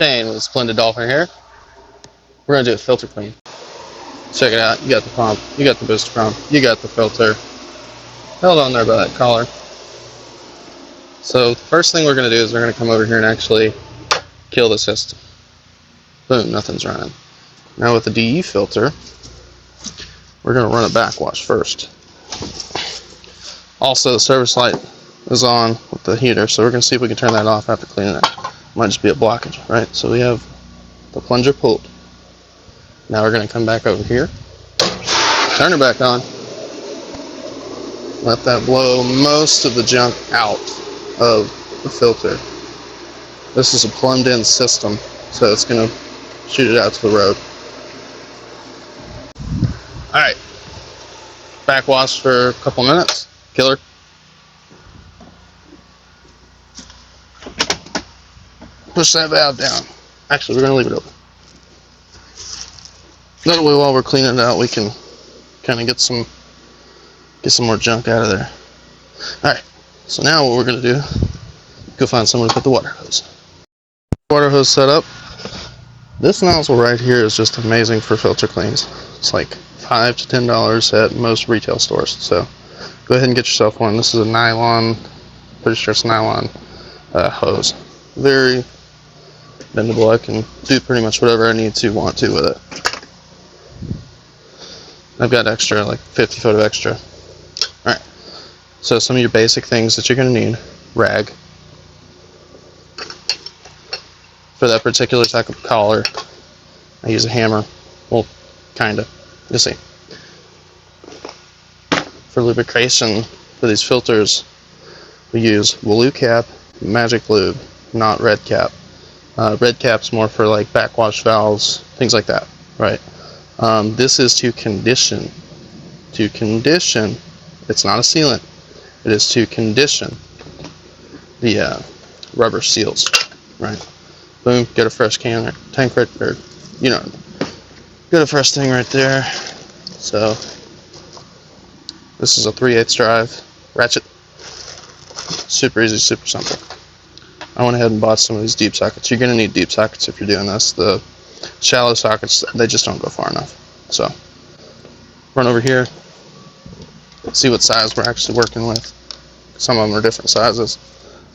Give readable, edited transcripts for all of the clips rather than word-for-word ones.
Shane with Splendid Dolphin here. We're going to do a filter clean. Check it out. You got the pump, you got the booster pump, you got the filter. Held on there by that collar. So the first thing we're going to do is we're going to come over here and actually kill the system. Boom, nothing's running. Now with the DE filter, we're going to run a backwash first. Also, the service light is on with the heater, so we're going to see if we can turn that off after cleaning it. Might just be a blockage, right? So we have the plunger pulled. Now we're going to come back over here, turn it back on, let that blow most of the junk out of the filter. This is a plumbed in system, so it's going to shoot it out to the road. Alright, backwash for a couple minutes, killer. Push that valve down. Actually, we're going to leave it open. That way, while we're cleaning it out, we can kind of get some more junk out of there. Alright, so now what we're going to do, go find someone to put the water hose. Water hose set up. This nozzle right here is just amazing for filter cleans. It's like $5 to $10 at most retail stores. So go ahead and get yourself one. This is a nylon, pretty sure it's nylon hose. Very bendable. I can do pretty much whatever I need to want to with it. I've got extra, like 50 foot of extra. Alright, so some of your basic things that you're going to need. Rag. For that particular type of collar, I use a hammer. Well, kinda. You'll see. For lubrication, for these filters, we use Wolu Cap, Magic Lube, not Red Cap. Red Cap's more for like backwash valves, things like that, right? This is to condition. To condition. It's not a sealant. It is to condition the rubber seals, right? Boom, get a fresh can, tank right there, you know, get a fresh thing right there. So, this is a 3/8 drive, ratchet, super easy, super simple. I went ahead and bought some of these deep sockets. You're going to need deep sockets if you're doing this. The shallow sockets, they just don't go far enough. So, run over here, see what size we're actually working with. Some of them are different sizes.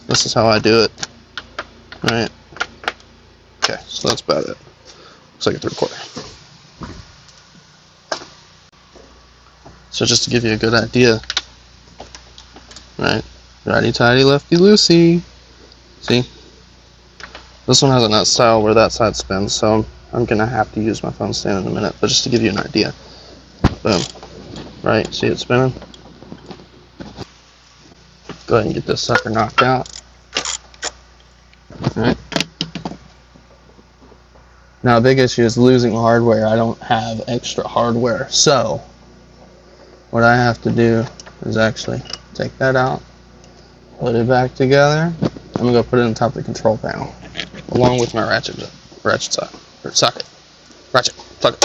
This is how I do it, right? Okay, so that's about it. Looks like a 3/4. So just to give you a good idea, right? Righty tighty, lefty loosey. See? This one has a nut style where that side spins, so I'm gonna have to use my phone stand in a minute. But just to give you an idea, boom, right? See it spinning? Go ahead and get this sucker knocked out. All right. Now, a big issue is losing hardware. I don't have extra hardware, so what I have to do is actually take that out, put it back together. I'm gonna go put it on top of the control panel, along with my ratchet socket, ratchet socket.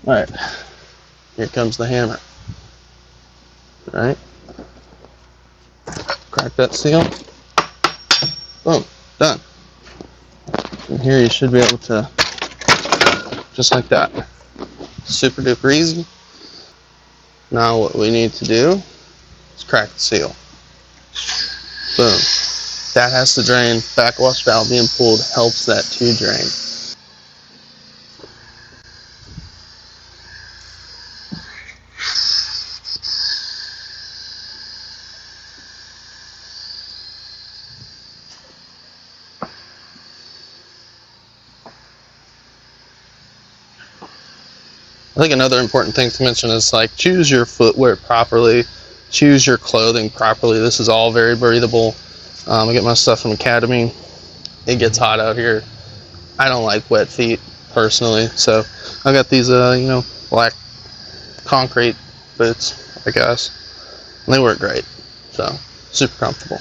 All right, here comes the hammer. All right, crack that seal. Boom, done. And here you should be able to, just like that. Super duper easy. Now what we need to do is crack the seal. Boom. That has to drain. Backwash valve being pulled helps that to drain. I think another important thing to mention is like choose your footwear properly, choose your clothing properly. This is all very breathable. I get my stuff from Academy. It gets hot out here. I don't like wet feet personally, so I got these black concrete boots, I guess. And they work great, so super comfortable.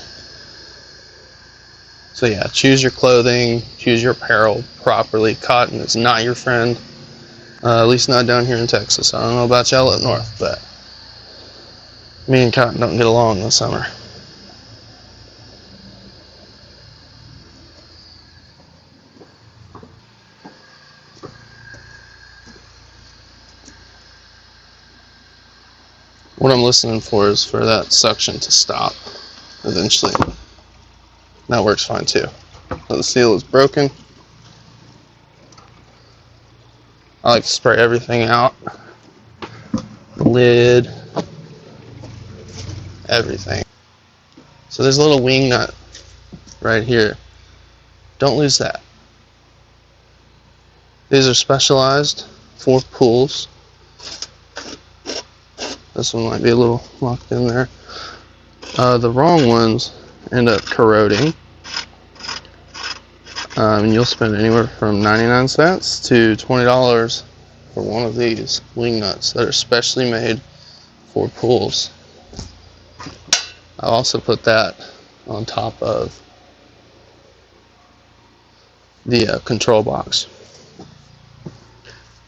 So yeah, choose your clothing, choose your apparel properly. Cotton is not your friend. At least not down here in Texas. I don't know about y'all up north, but me and cotton don't get along this summer. What I'm listening for is for that suction to stop eventually. That works fine too. So the seal is broken. I like to spray everything out. The lid, everything. So there's a little wing nut right here. Don't lose that. These are specialized for pools. This one might be a little locked in there. The wrong ones end up corroding. And you'll spend anywhere from 99 cents to $20 for one of these wing nuts that are specially made for pools. I'll also put that on top of the control box.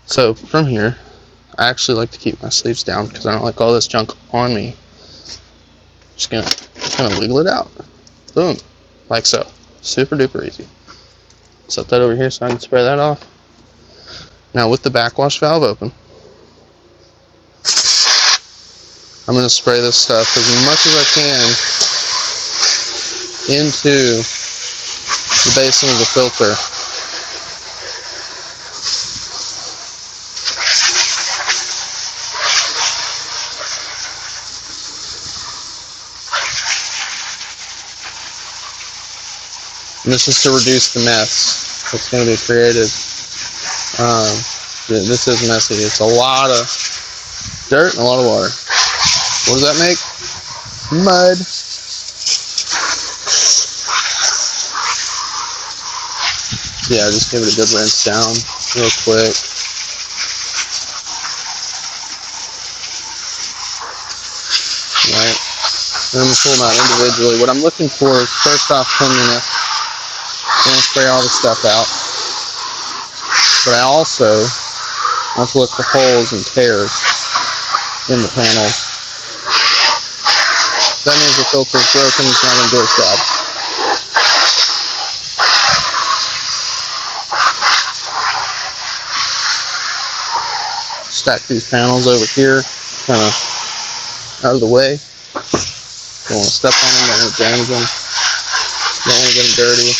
So from here, I actually like to keep my sleeves down because I don't like all this junk on me. Just gonna wiggle it out. Boom, like so. Super duper easy. Set that over here so I can spray that off. Now with the backwash valve open, I'm going to spray this stuff as much as I can into the basin of the filter. And this is to reduce the mess that's going to be created. This is messy. It's a lot of dirt and a lot of water. What does that make? Mud. Yeah, just give it a good rinse down real quick. Right. And I'm pull them out individually. What I'm looking for is first off cleanliness. I'm going to spray all the stuff out. But I also want to look for holes and tears in the panels. That means the filter is broken, it's not going to do its job. Stack these panels over here, kind of out of the way. Don't want to step on them, don't want to damage them. Don't want to get them dirty.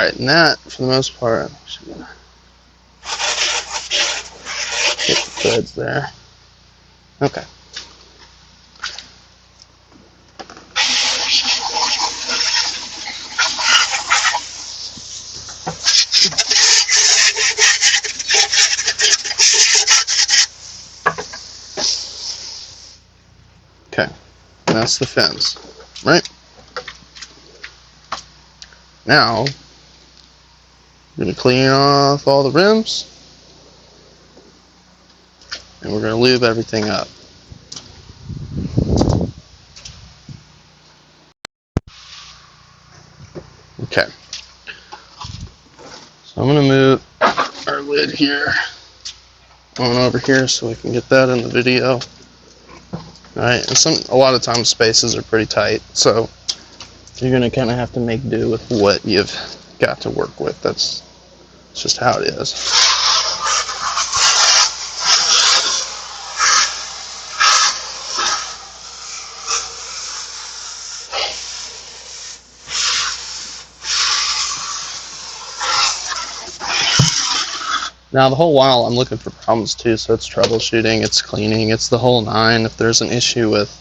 Alright, and that, for the most part, I'm actually gonna get the threads there. Okay. Okay, and that's the fins, right? Now, we're going to clean off all the rims, and we're going to lube everything up. Okay, so I'm going to move our lid here on over here so we can get that in the video. Alright, and a lot of times spaces are pretty tight, so you're going to kind of have to make do with what you've got to work with. That's just how it is. Now the whole while I'm looking for problems too, so it's troubleshooting, it's cleaning, it's the whole nine. If there's an issue with,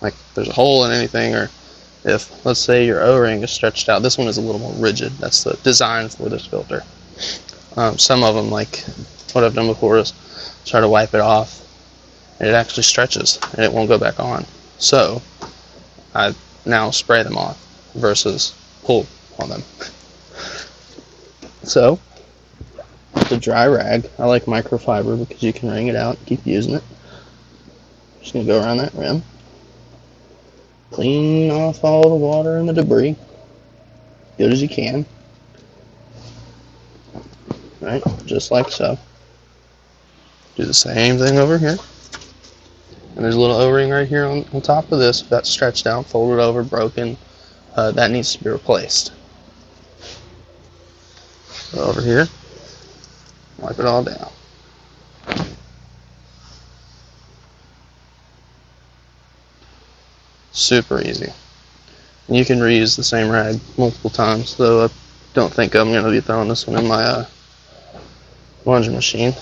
like there's a hole in anything, or if, let's say, your O-ring is stretched out. This one is a little more rigid. That's the design for this filter. Some of them, like what I've done before, is try to wipe it off, and it actually stretches, and it won't go back on. So I now spray them off versus pull on them. So, with a dry rag, I like microfiber because you can wring it out and keep using it. Just going to go around that rim. Clean off all the water and the debris. Good as you can. Right, just like so. Do the same thing over here. And there's a little O-ring right here on top of this. If that's stretched out, folded over, broken, that needs to be replaced. So over here, wipe it all down. Super easy. And you can reuse the same rag multiple times, though I don't think I'm going to be throwing this one in my laundry machine.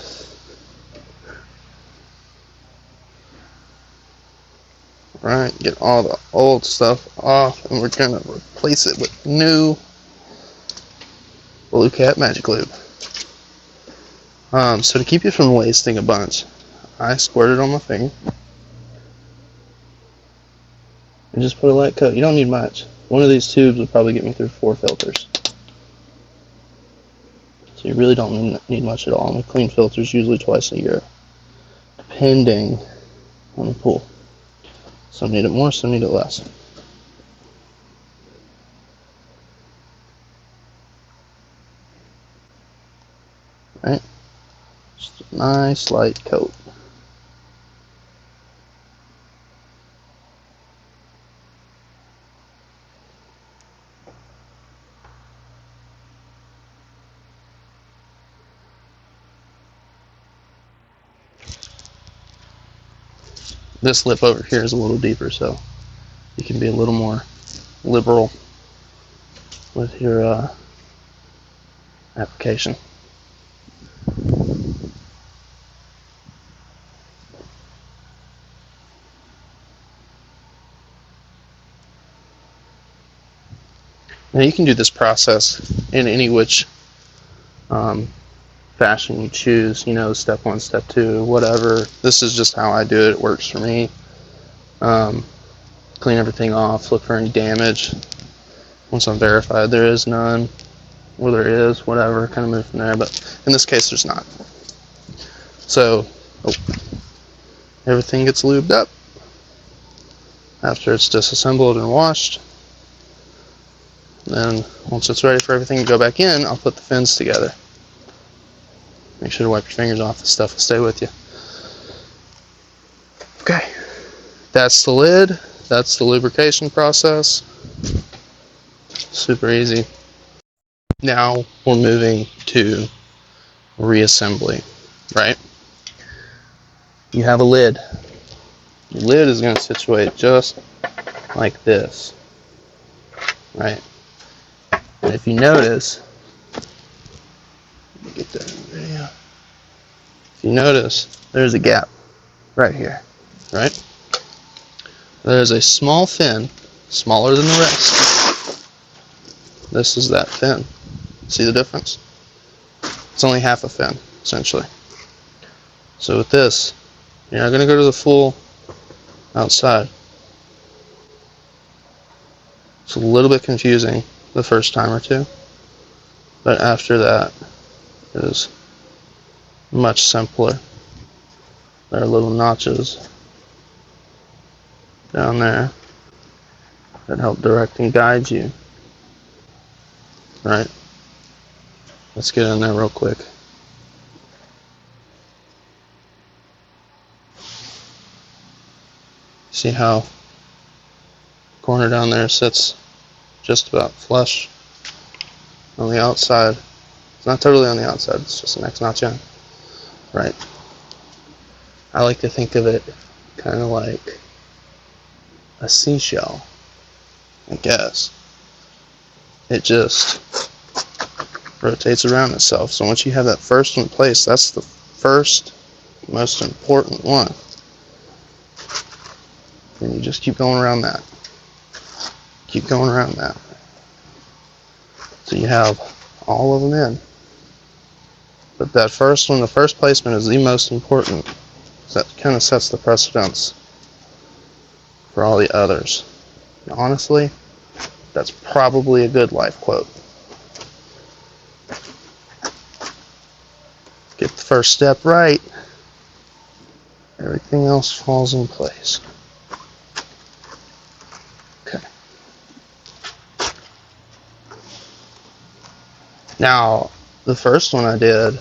Alright, get all the old stuff off, and we're going to replace it with new Blue Cat Magic Lube. So to keep you from wasting a bunch, I squirt it on my finger and just put a light coat. You don't need much. One of these tubes would probably get me through 4 filters. So you really don't need much at all. And we clean filters usually twice a year, depending on the pool. Some need it more, some need it less. Right? Just a nice light coat. This lip over here is a little deeper, so you can be a little more liberal with your application. Now you can do this process in any which fashion you choose, you know, step 1, step 2, whatever. This is just how I do it. It works for me. Clean everything off, look for any damage. Once I'm verified there is none, or there is, whatever, kind of move from there. But in this case, there's not. So, everything gets lubed up after it's disassembled and washed. Then, once it's ready for everything to go back in, I'll put the fins together. Make sure to wipe your fingers off. This stuff will stay with you. Okay, that's the lid. That's the lubrication process. Super easy. Now we're moving to reassembly, right? You have a lid. The lid is going to situate just like this, right? And if you notice, let me get that in the video. If you notice, there's a gap right here, right? There's a small fin, smaller than the rest. This is that fin. See the difference? It's only half a fin, essentially. So with this, you're not going to go to the full outside. It's a little bit confusing the first time or two, but after that, it is much simpler. There are little notches down there that help direct and guide you. Right? Let's get in there real quick. See how the corner down there sits just about flush on the outside. It's not totally on the outside, it's just the next notch in. Right. I like to think of it kind of like a seashell, I guess. It just rotates around itself. So once you have that first one placed, that's the first most important one. And you just keep going around that. Keep going around that. So you have all of them in. But that first one, the first placement, is the most important. So that kind of sets the precedence for all the others. And honestly, that's probably a good life quote. Get the first step right, everything else falls in place. Okay. Now, the first one I did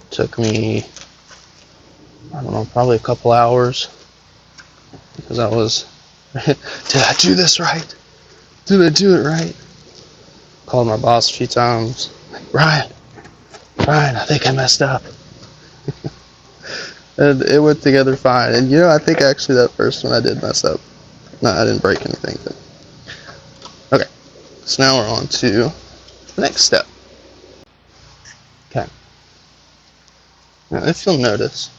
took me, I don't know, probably a couple hours, because I was, did I do this right? Did I do it right? Called my boss a few times, like, Brian, I think I messed up. And it went together fine. And you know, I think actually that first one I did mess up. No, I didn't break anything. But okay, so now we're on to the next step. Okay. Now if you'll notice,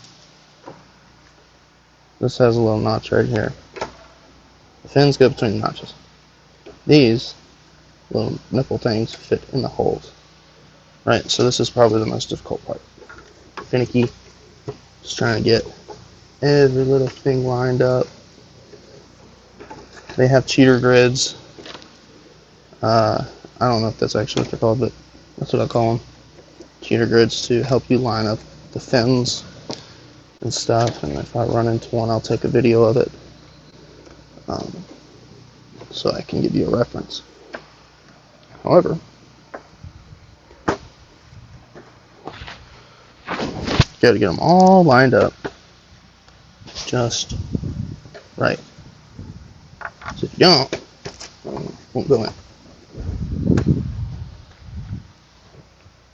this has a little notch right here. The fins go between the notches. These little nipple things fit in the holes. Right, so this is probably the most difficult part. Finicky, just trying to get every little thing lined up. They have cheater grids. I don't know if that's actually what they're called, but that's what I call them. Cheater grids to help you line up the fins and stuff. And if I run into one, I'll take a video of it, so I can give you a reference. However, got to get them all lined up just right. So if you don't, it won't go in.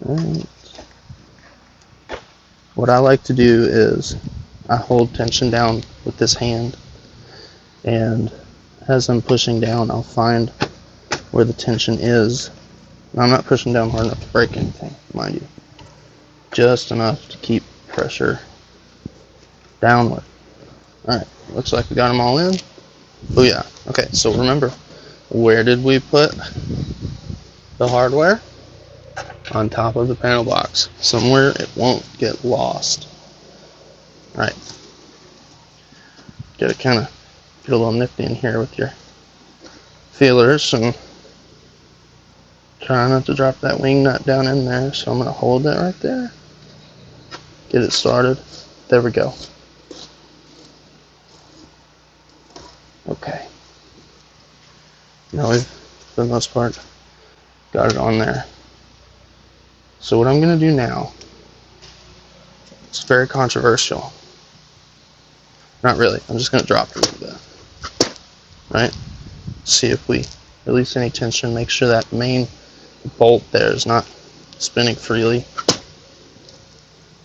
Alright. What I like to do is I hold tension down with this hand, and as I'm pushing down, I'll find where the tension is. Now, I'm not pushing down hard enough to break anything, mind you. Just enough to keep pressure downward. Alright, looks like we got them all in. Oh yeah. Okay, so remember, where did we put the hardware? On top of the panel box. Somewhere it won't get lost. Alright. Gotta kind of get a little nifty in here with your feelers and try not to drop that wing nut down in there. So I'm going to hold that right there. Get it started. There we go. Okay. Now we've, for the most part, got it on there. So what I'm going to do now, it's very controversial. Not really. I'm just going to drop it a little bit. Right? See if we release any tension. Make sure that main bolt there is not spinning freely.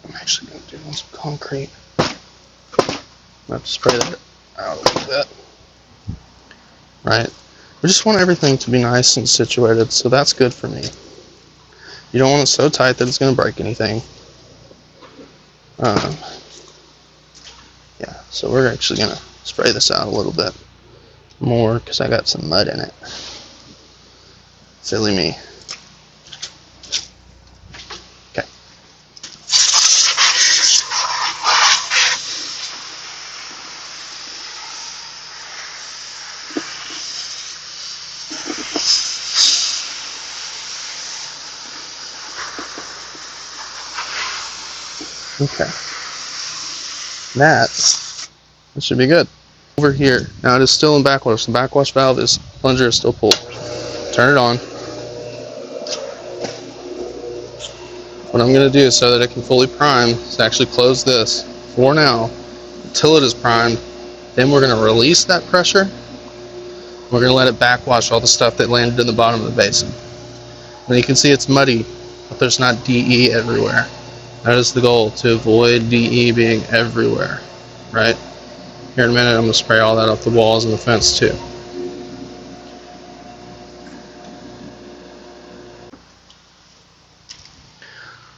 I'm actually going to do on some concrete. I'm going to have to spray that out a little bit. Right? We just want everything to be nice and situated, so that's good for me. You don't want it so tight that it's going to break anything. Yeah, so we're actually going to spray this out a little bit more because I got some mud in it. Silly me. Okay. Okay. That should be good. Over here, now it is still in backwash. The backwash valve plunger is still pulled. Turn it on. What I'm going to do so that it can fully prime is actually close this for now until it is primed. Then we're going to release that pressure. We're going to let it backwash all the stuff that landed in the bottom of the basin. And you can see it's muddy, but there's not DE everywhere. That is the goal, to avoid DE being everywhere, right? Here in a minute, I'm going to spray all that off the walls and the fence too.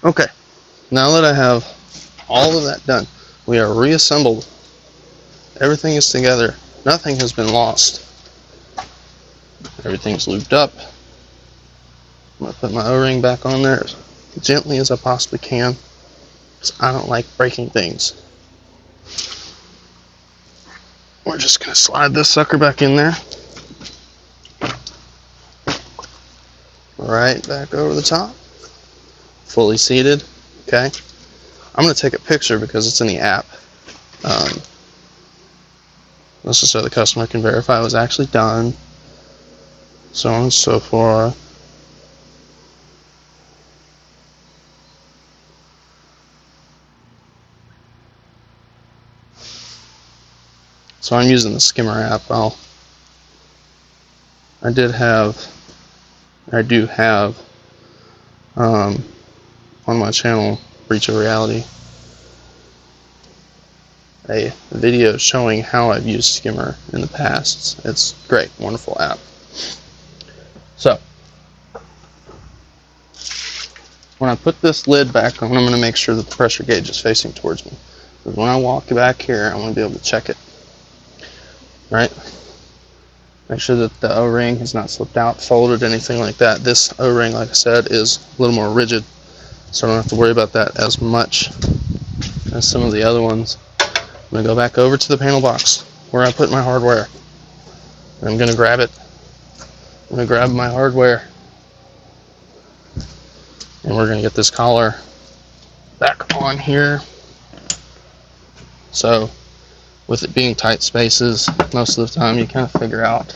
Okay, now that I have all of that done, we are reassembled. Everything is together. Nothing has been lost. Everything's looped up. I'm going to put my O-ring back on there as gently as I possibly can, because I don't like breaking things. We're just going to slide this sucker back in there. Right back over the top. Fully seated. Okay. I'm going to take a picture because it's in the app. This is so the customer can verify it was actually done. So on and so forth. So I'm using the Skimmer app. I do have on my channel, Breach of Reality, a video showing how I've used Skimmer in the past. It's great, wonderful app. So when I put this lid back on, I'm going to make sure that the pressure gauge is facing towards me, because when I walk back here, I want to be able to check it. Right? Make sure that the O-ring has not slipped out, folded, anything like that. This O-ring, like I said, is a little more rigid, so I don't have to worry about that as much as some of the other ones. I'm going to go back over to the panel box where I put my hardware. And I'm going to grab it. I'm going to grab my hardware. And we're going to get this collar back on here. So, with it being tight spaces, most of the time you kind of figure out,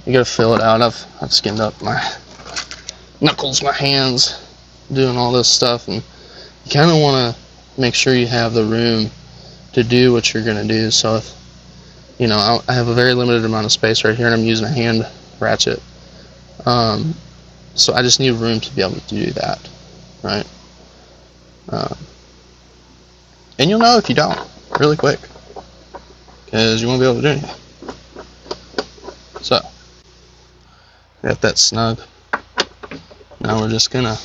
you got to fill it out. I've skinned up my knuckles, my hands, doing all this stuff, and you kind of want to make sure you have the room to do what you're going to do. So if, you know, I have a very limited amount of space right here, and I'm using a hand ratchet. So I just need room to be able to do that, right? And you'll know if you don't, really quick, because you won't be able to do anything. So, got that snug. Now we're just gonna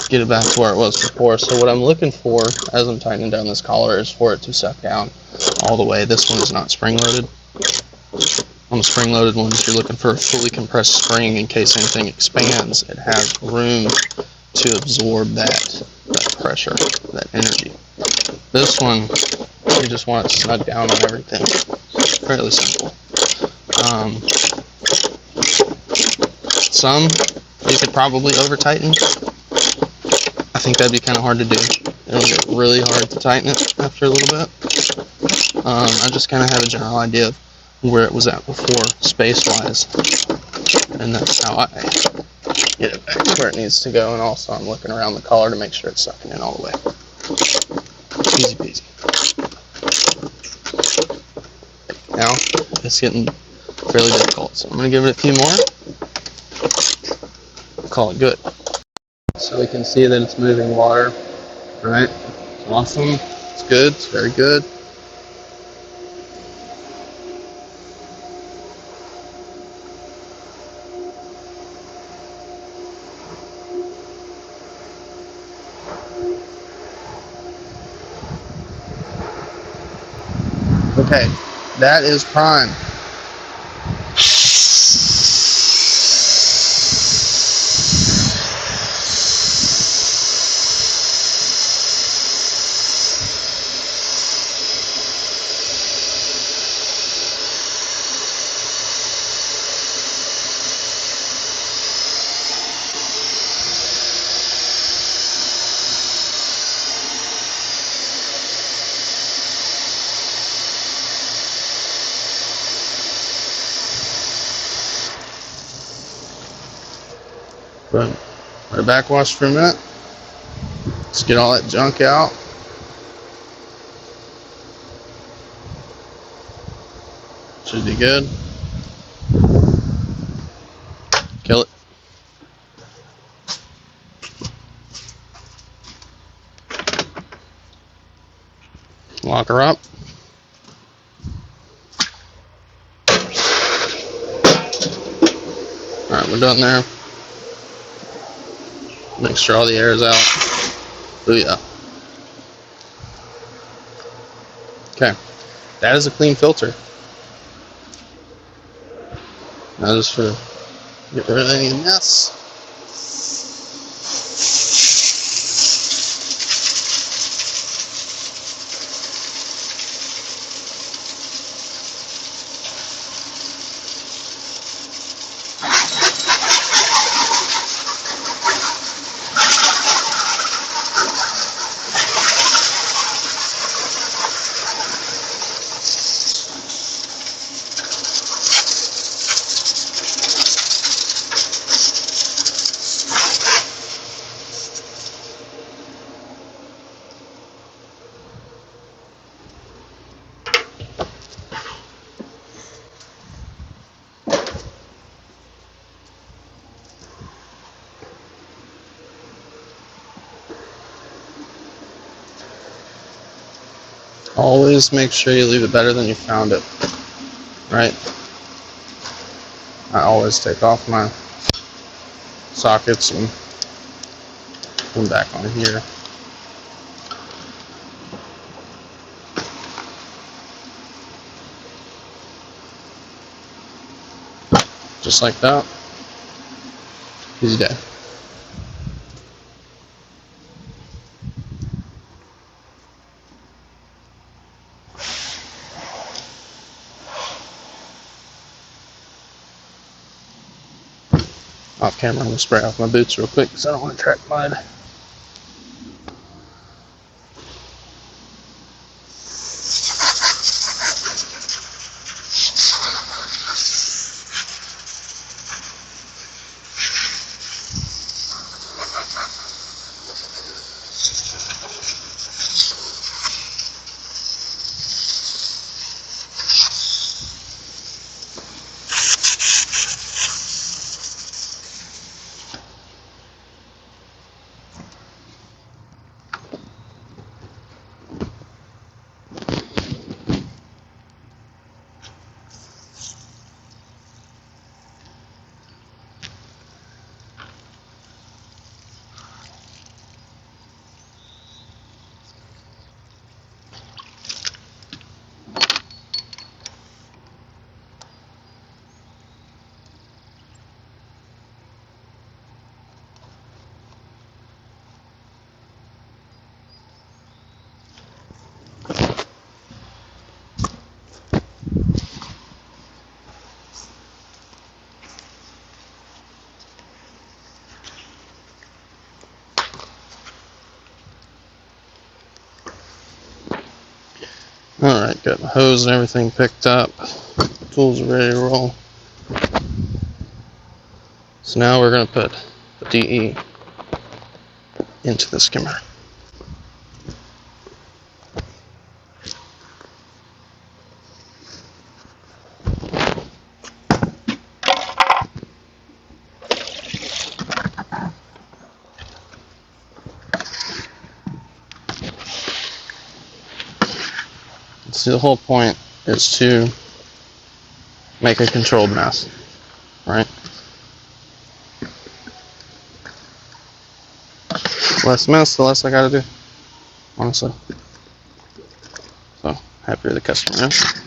get it back to where it was before. So what I'm looking for as I'm tightening down this collar is for it to suck down all the way. This one is not spring loaded. On the spring loaded ones, you're looking for a fully compressed spring in case anything expands. It has room to absorb that pressure, that energy. This one, you just want it to snug down on everything. Fairly simple. Some you could probably over tighten. I think that'd be kind of hard to do. It'll get really hard to tighten it after a little bit. I just kind of have a general idea of where it was at before, space-wise, and that's how I get it back to where it needs to go. And also, I'm looking around the collar to make sure it's sucking in all the way. Easy peasy. Now it's getting fairly difficult, so I'm going to give it a few more. Call it good. So we can see that it's moving water, right? It's awesome. It's good. It's very good. Okay, that is prime. But let it backwash for a minute. Let's get all that junk out. Should be good. Kill it. Lock her up. Alright, we're done there. Make sure all the air is out. Oh yeah. Okay, that is a clean filter. Now just for get rid of any mess. Always make sure you leave it better than you found it, right? I always take off my sockets and put them back on here. Just like that. Easy day. Off camera, I'm going to spray off my boots real quick because I don't want to track mud. Alright, got the hose and everything picked up. Tools are ready to roll. So now we're going to put the DE into the skimmer. See, the whole point is to make a controlled mess, right? Less mess, the less I gotta do, honestly. So, happy with the customer, yeah?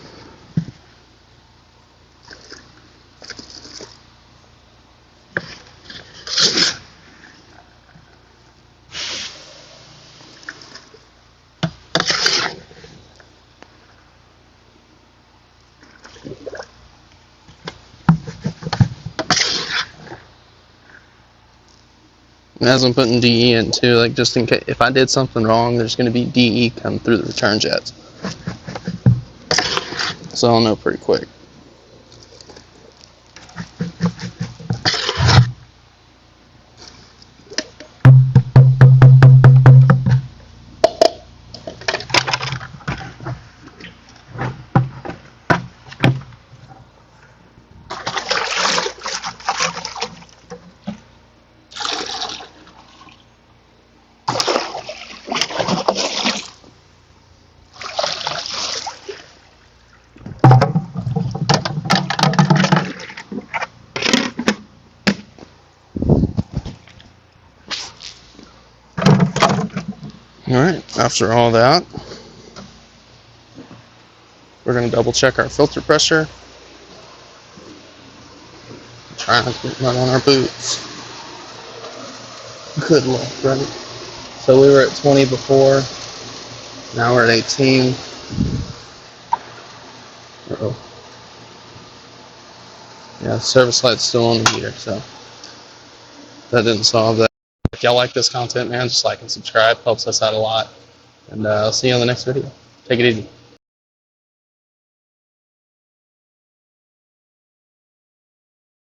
And as I'm putting DE in too, like just in case if I did something wrong, there's going to be DE come through the return jets, so I'll know pretty quick. Alright, after all that, we're going to double check our filter pressure. Try not to get mud on our boots. Good luck, right? So we were at 20 before, now we're at 18. Uh-oh. Yeah, the service light's still on the heater, so that didn't solve that. If y'all like this content, man, just like and subscribe. Helps us out a lot. And I'll see you on the next video. Take it easy.